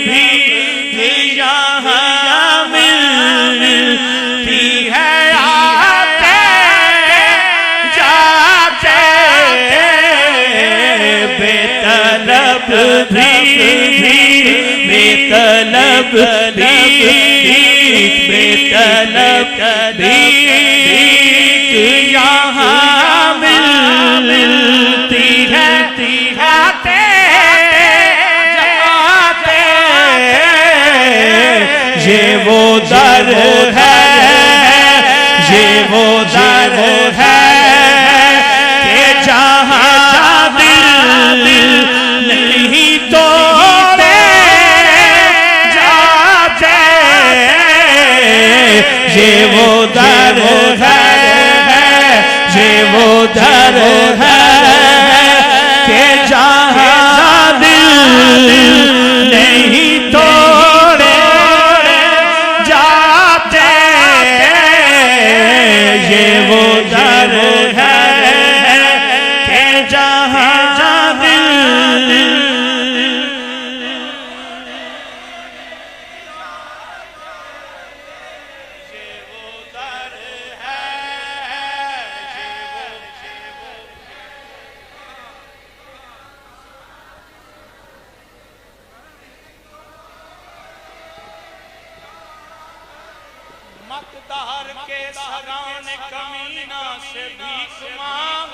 भी यहाँ मिलती है, आते जाते बेतलब भी बेतलब भी यहाँ मिलती है, आते जाते ये वो दर है, ये वो दर है कि जहाँ दिल नहीं तोड़े जाते, ये वो दर है, ये वो दर है कि जहाँ दिल नहीं तोड़े जाते, ये वो दर है कि जहाँ दिल मकदार के सगाने कमीना से भीख मांग,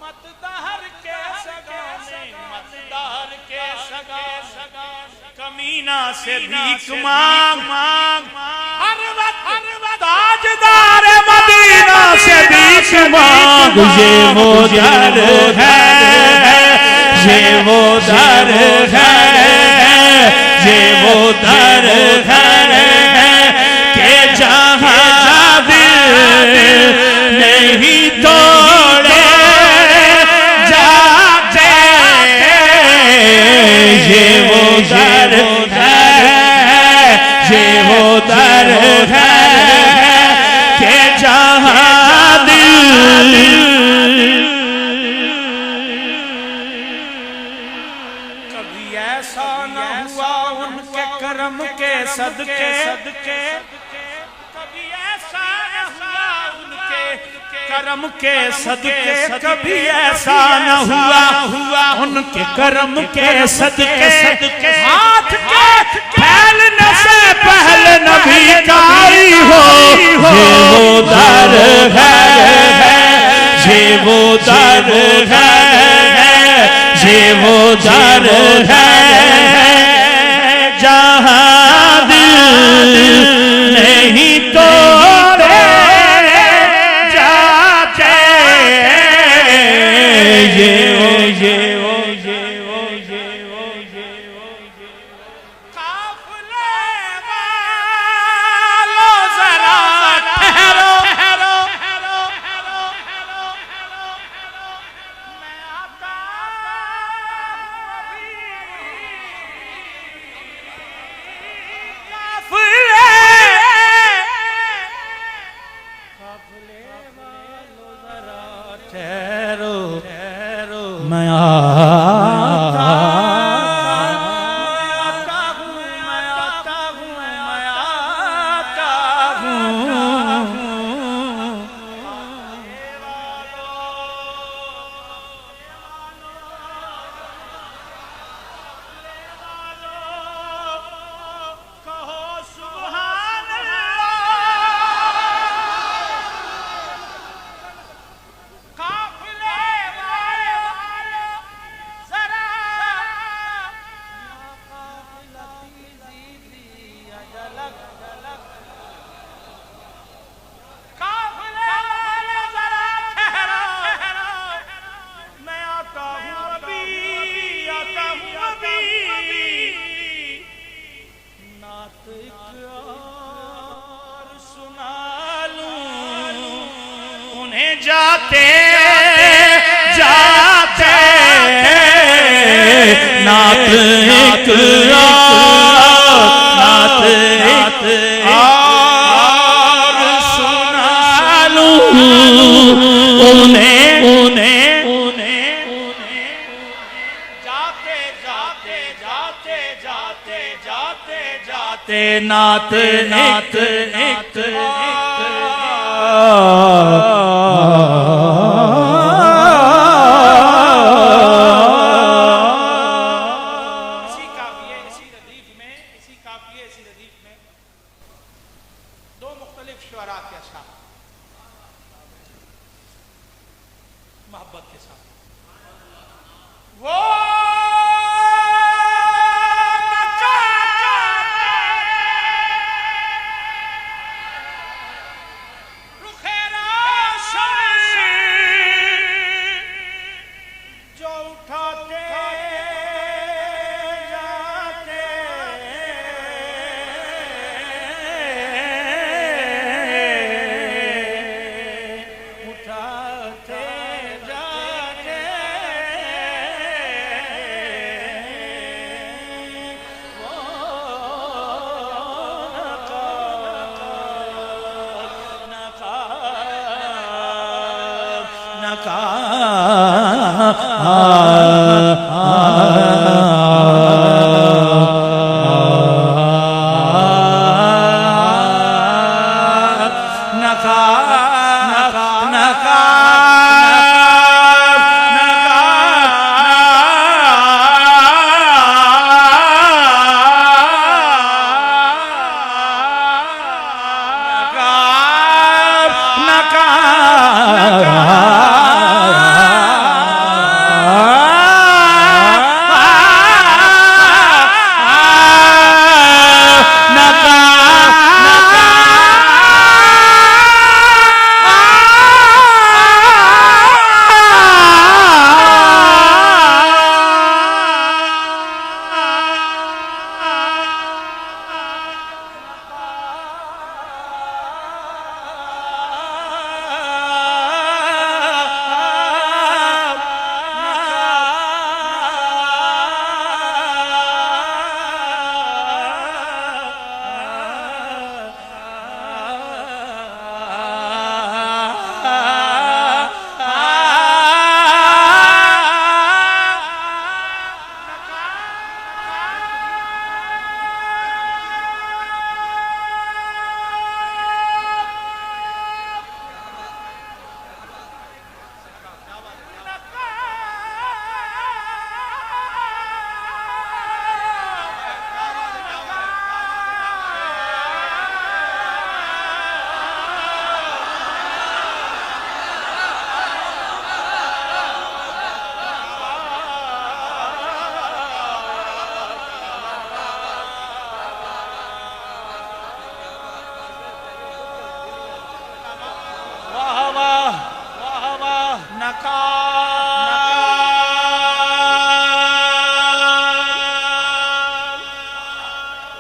मतदार के सगाने, मतदार के सगाने कमीना से भीख मांग, ताजदार मदीना से भीख मांग, ये वो दर है, ये वो दर है, ये वो दर है कि जहाँ दिल नहीं तोड़े जाते, ये वो दर है, ये वो दर है कि जहाँ दिल कभी ऐसा न हुआ उनके करम के सदके, कभी ऐसा न हुआ उनके करम के सदके, कभी ऐसा न हुआ उनके करम के सदके, हाथ के फैलने से पहले नबी का आई हो, ये वो दर है, ये वो दर है, ये वो दर है जहाँ दिल नहीं तोड़े जाते, ये वो काफिले वालों जरा ठहरो, मैं आता अभी, काफिले वालों जरा ठहरो, मैं आता हूँ, मैं आता हूँ, मैं आता हूँ। कहो सुभान अल्लाह, काफिले वालों जरा काफिले वालों जरा ठहरो, मैं आता हूँ अभी, आता हूँ अभी। नात एक और सुना लूं उन्हें जाते जाते, नात एक और सुना लूं उन्हें नात एक एक दो मुख्तलिफ शुअरा के साथ मोहब्बत के साथ वो जो उठाते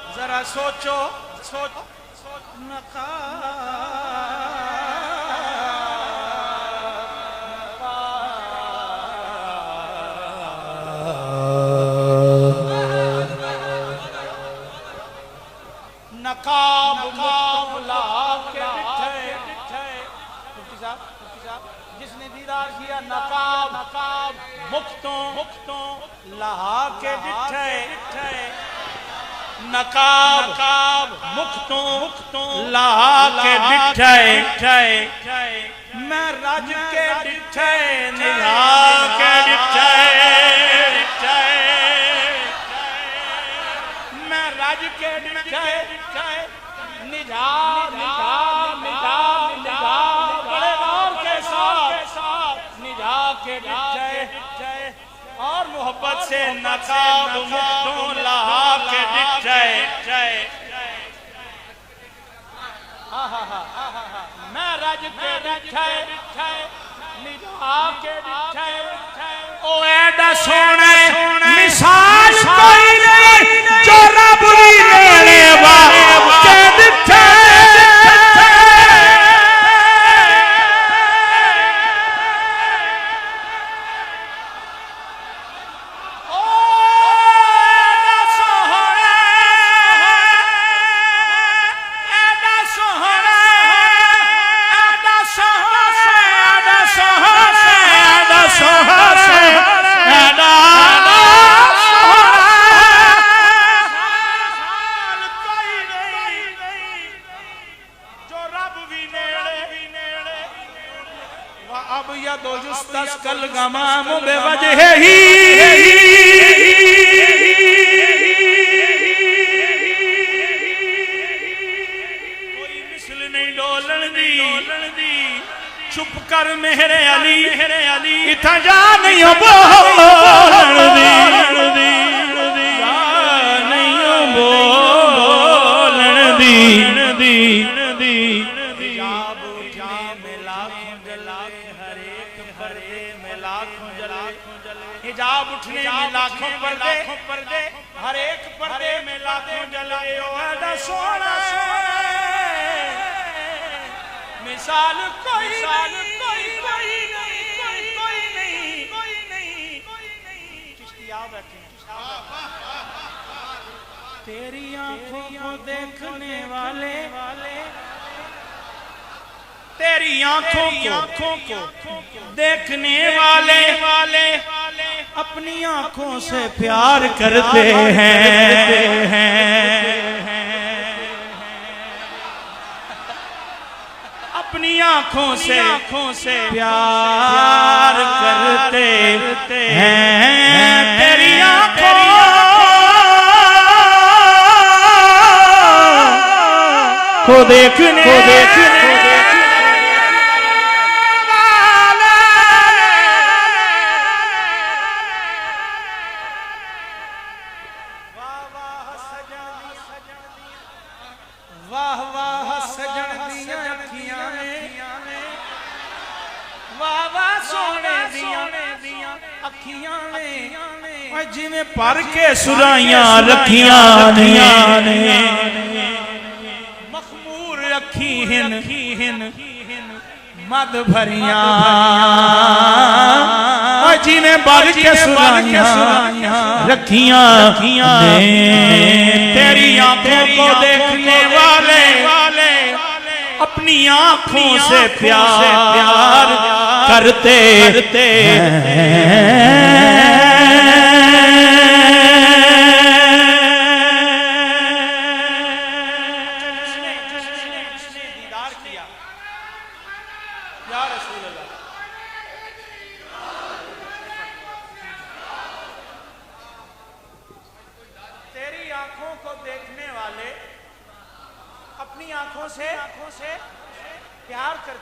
जरा सोचो नकाब जिसने दीदार किया नकाब मुक्तों लहा के डिठे नकाब मुक्तों लहा के डिठे मैं राज के डिठे निहा के डिठे मैं राज के डिठे निजा बड़े गौर के साथ निजा के डिठे और मोहब्बत से नकाब मुक्तों लहा के डिठे मैं राज के डिठे निजा के डिठे ओ एडा सोने मिसाल कोई नहीं जो रब दी लेने वाला के डिठे अब यदुस्तस्कल गमाम बेवजही कोई मिसल नहीं डोलन दी चुप कर मेरे अली इथा जा नहीं बोलन दी हिजाब उठने में लाखों पर्दे हर एक पर्दे में लाखों जले ओ ऐसा सोना मिसाल कोई नहीं चिश्तिया बैठे तेरी आंखों को देखने वाले तेरी आंखों को देखने वाले अपनी आंखों से प्यार करते हैं अपनी आंखों से प्यार करते हैं तेरी आंखों को देखने जिमें पर के सुराइयां रखियां ने मखमूर रखी हिन मद भरियां जिमें पर के सुराइयां रखियां तेरी आंखों को देखने वाले अपनी आंखों से प्यार करते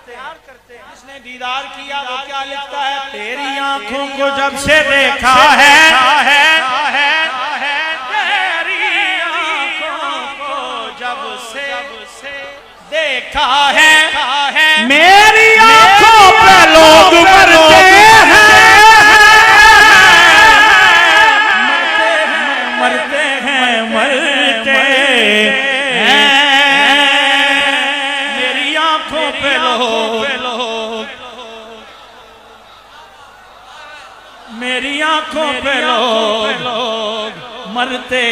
प्यार करते हैं जिसने दीदार किया वो क्या लिखता है तेरी आंखों को जब से देखा है तेरी आंखों को जब से देखा है मेरी आंखों पे लोग मरते हैं मेरी आंखों पे लोग मरते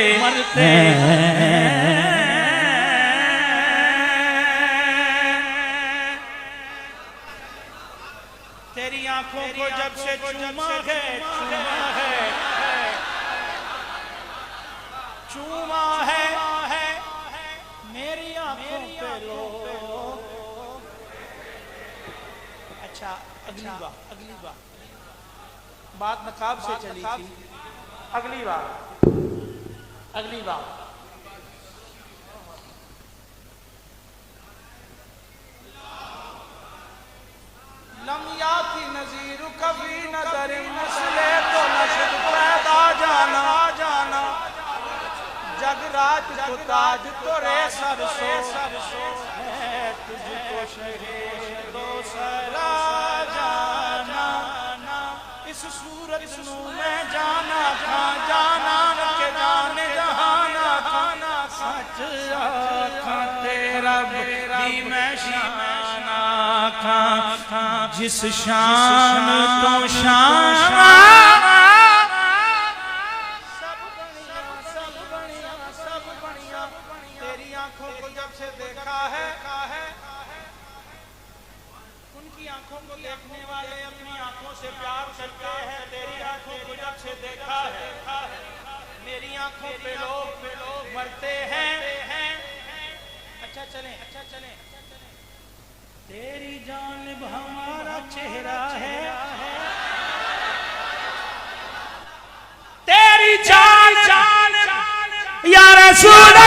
तेरी आंखों को जब से चूमा है मेरी आंखों पे लोग अच्छा अगली बार बात नकाब से चली थी अगली बार लम याती नज़ीर कभी नजर नस्ले तो नस्ल पैदा जाना जगराज को ताज तोरे सरसो है तुझको शहे दो सरा जाना इस सूरत नू मैं जाना के जाने जहाना सच आँखां तेरा भी मैं शाना खां जिस शान तो शान सब बढ़िया तेरी आंखों को जब से देखा है उनकी आंखों को देखने वाले अपनी आंखों से प्यार करते हैं तेरी आंखों को जब से देखा है मेरी आंखों पे लोग मरते हैं अच्छा चलें तेरी जानिब हमारा चेहरा है, तेरी जान या रसूल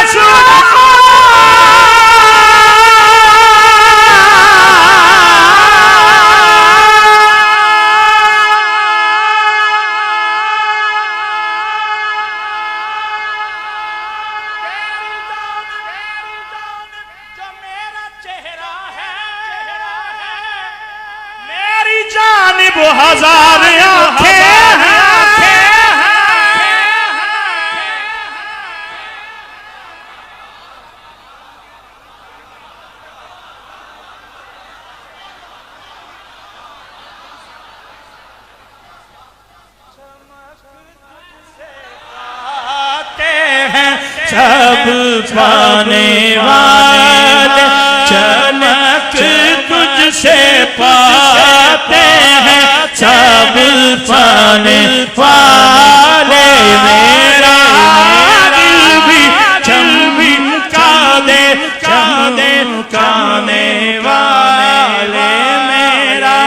वो हजार आंखें सब पाने वाले चमक तुझसे पाते हैं, सब पाने वाले मेरा दिल भी चमका दे, चमकाने वाले मेरा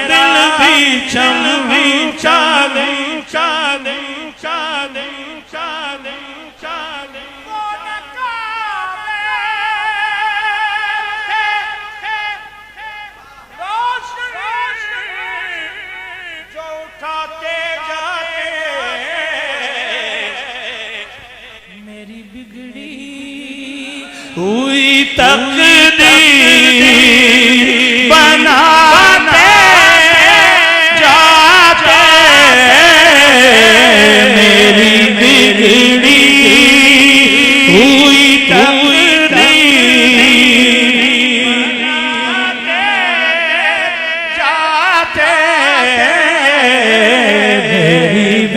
दिल भी चमका दे, हुई तकदीर बनाते जाते, मेरी बिगड़ी हुई तकदीर बनाते जाते,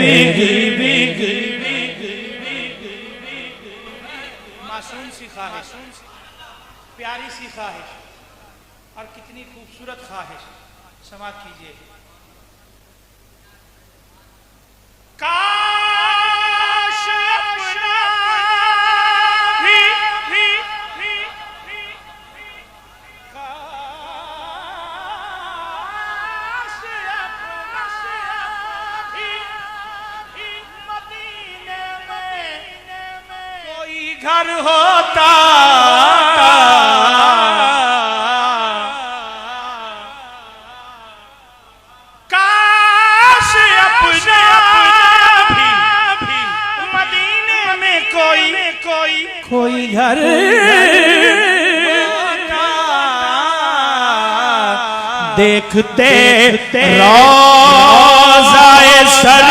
मेरी बिगड़ी मासूम सी ख्वाहिश, प्यारी सी ख्वाहिश और कितनी खूबसूरत ख्वाहिश, समाप्त कीजिए। काश अपना भी काश अपना भी मदीने में कोई घर होता, काश अपना भी मदीने में कोई घर देखते रोज़ाए सर